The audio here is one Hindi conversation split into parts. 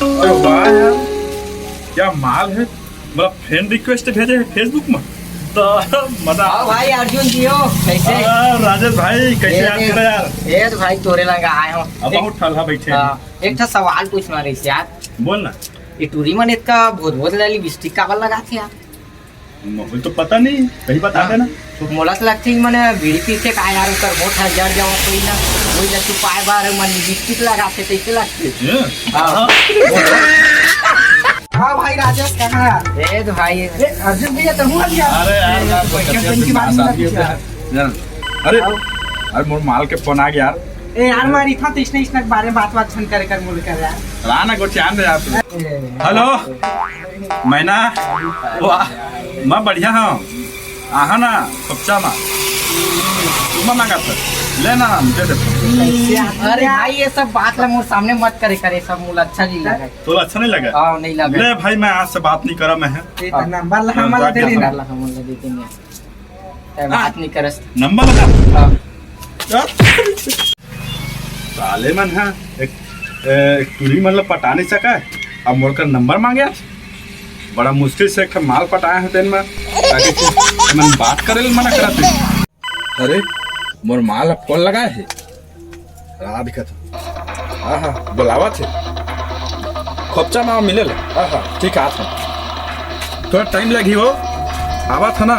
अरे वाह यार, क्या माल है। मतलब फ्रेंड रिक्वेस्ट भेजे है फेसबुक में तो मजा। भाई अर्जुन जी हो कैसे? राजेश भाई कैसे याद करे यार? ये तो भाई तोरे लगा आए हो। अब बहुत ठल्हा बैठे हैं। एक था सवाल पूछना रही यार। बोल ना। ये टूरी मन इसका बहुत बहुत लाली बिस्टिक काबर लगा थे यार? मुझे तो पता नहीं, कहीं बता देना। मोला तो लगती मैंने बीड़ी पीछे का यार उतर बहुत हजार जाओ कोई ना वही लगती पाए बार मन बिस्टिक लगा थे कैसे लगती? हाँ भाई राजेश कहाँ है? ए तो भाई अर्जुन भैया तो हुआ क्या? अरे यार अरे अरे मोर माल के फोन आ गया यार। ए यार मारी था तो इसने इसने बारे में बात छन कर मुल कर यार। राना को चांद है आप। हेलो मैना, वाह मैं बढ़िया हूँ। आहा ना कच्चा मा तुम मांगा था लेना दे दे। अरे भाई ये सब बात ला मोर सामने मत करे सब मुल अच्छा नहीं लगा। तो अच्छा नहीं लगा? हां नहीं लगा। ले भाई मैं आज से बात नहीं करा। मैं नंबर ला हमला दे देना। हम दे देंगे बात नहीं करस। नंबर लगा। हां साले मन है एक टूरी मतलब पटा नहीं सका है। अब मोर का नंबर मांगे। बड़ा मुश्किल से एक माल पटाया है तेन में ताकि मन बात करे मना करते। अरे मोर माल फोन लगाए है रात दिखत। हाँ हाँ बुलावा थे खोपचा में मिले ले। हाँ हाँ ठीक है थोड़ा टाइम लगी हो। आवा था ना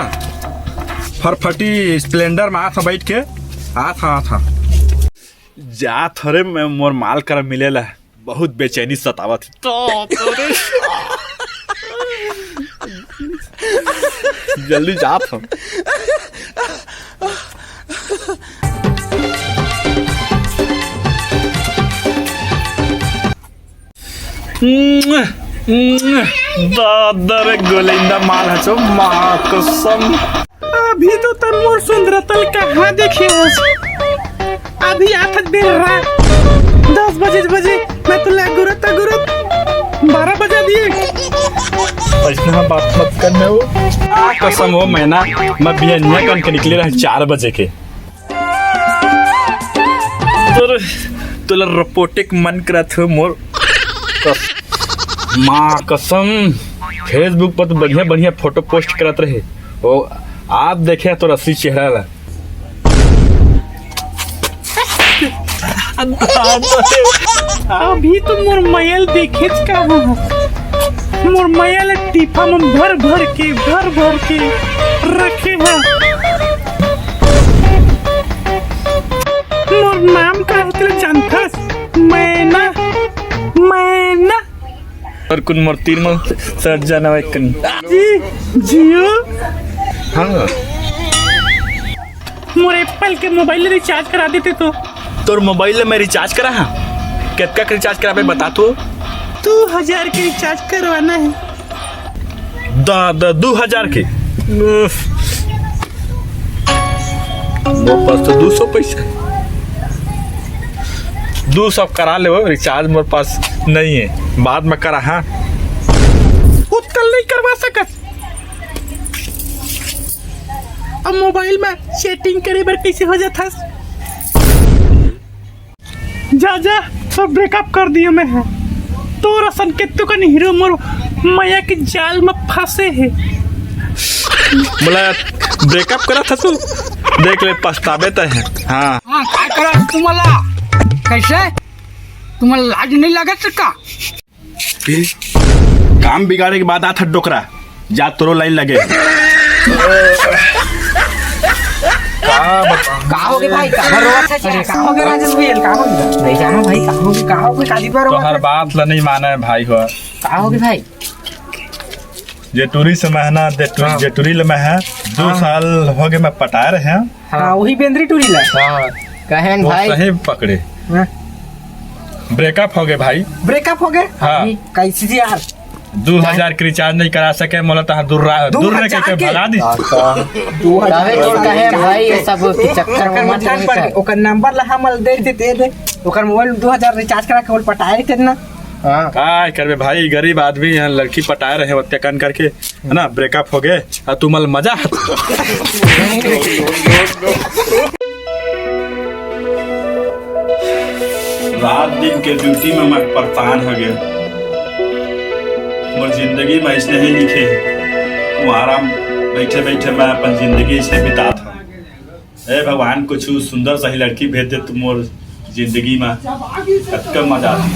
फरफटी स्प्लेंडर में था बैठ के आ था जा थोड़े में मोर माल कर मिलेला। बहुत बेचैनी सतावा थी तो जल्दी जात हम। दादर गोलिंदा माल है जो माँ कसम। अभी तो तब मोर सुंदरतल कहाँ देखे अभी आता देर रात 10 बजे मैं तो गुरत 12 बजा दिए। ऐसा बात मत करने हो कसम हो। मैना मैं बियनिया कन के निकले रहे 4 बजे के। तो रोबोटिक मन करत हो मोर माँ कसम। फेसबुक पर तो बढ़िया बढ़िया फोटो पोस्ट करत रहे ओ आप देखे तो रस्सी चेहरा ला। अभी तो मोर मैल देखे का मोर मैल टीफा में भर भर के रखे हैं। मोर नाम का होते जानता मैना और कुन मोर तीन मन सट जाना है कन जी जियो। हाँ मोर एप्पल के मोबाइल रिचार्ज करा देते तो। तोर मोबाइल में रिचार्ज करा है कितना का रिचार्ज करा बता तो। 2000 के रिचार्ज करवाना है। 2000 के वो पास तो 200 पैसा 200 करा ले वो रिचार्ज मेरे पास नहीं है बाद में करा। हाँ उत्कल नहीं करवा सकत। अब मोबाइल में चैटिंग करे बर कैसे हो जाता? जा सब ब्रेकअप कर दियो मैं है। तो रसन के तो कन हीरो मोर माया के जाल में फंसे है। बोला ब्रेकअप करा था तू देख ले पछतावे तो है। हाँ क्या करा तुम्हारा कैसे तुम्हारा लाज नहीं लगा सका? काम बिगाड़े के बाद आता डोकरा जा तोरो लाइन लगे। कहोगे भाई कहोगे राजेश भैया कहोगे नहीं जानो भाई कहोगे काली पर तो हर बात ला नहीं माना है भाई हो। कहोगे भाई जे टूरी से महना जे टूरी ले में है 2 साल हो गए मैं पटा रहे हैं। हाँ वही बेंद्री टूरी ला। हाँ कहें भाई सही पकड़े। ब्रेकअप हो गए भाई। ब्रेकअप हो गए। हाँ कैसे यार 2000 के रिचार्ज नहीं करा सके मोला तो दूर रह के भगा दी। भाई ये सब के चक्कर में मत पड़। ओकर नंबर ला हम दे दे ओकर मोबाइल 2000 रिचार्ज करा के पटाए थे ना। हाँ काय करबे भाई गरीब आदमी यहाँ लड़की पटाए रहे होते कन करके है ना ब्रेकअप हो गए और तुम मजा। रात दिन के ड्यूटी में मैं परेशान हो गया। मोर जिंदगी में इसने ही लिखे तू आराम बैठे बैठे मैं अपन जिंदगी इसने बिता था। ए भगवान कुछ सुंदर सही लड़की भेज दे तुम मोर जिंदगी में कब मजा आती।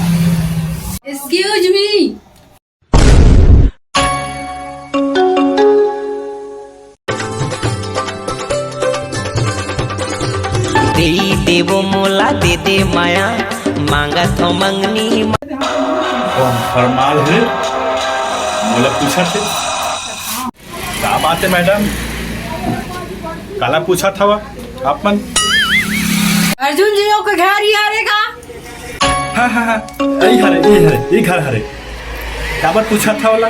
Excuse me. दे देवो मोला दे दे माया मांगा तो मंगनी। फरमाल है मोला पूछा थे क्या बात है मैडम काला पूछा था वह आप मन। अर्जुन जी को घर ही हारेगा। हाँ हाँ हाँ यही घर हरे क्या बात पूछा था वाला।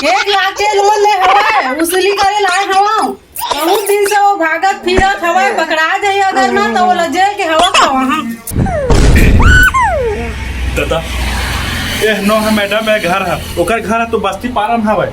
1 लाख के लोन ले हवा उसूली करे लाए हवा बहुत दिन से वो भागत फिरत हवा पकड़ा जाए अगर ना तो वो लजे के हवा का वहाँ दादा ए नो है मैडम ए घर है ओकर घर है तो बस्ती पारन हवे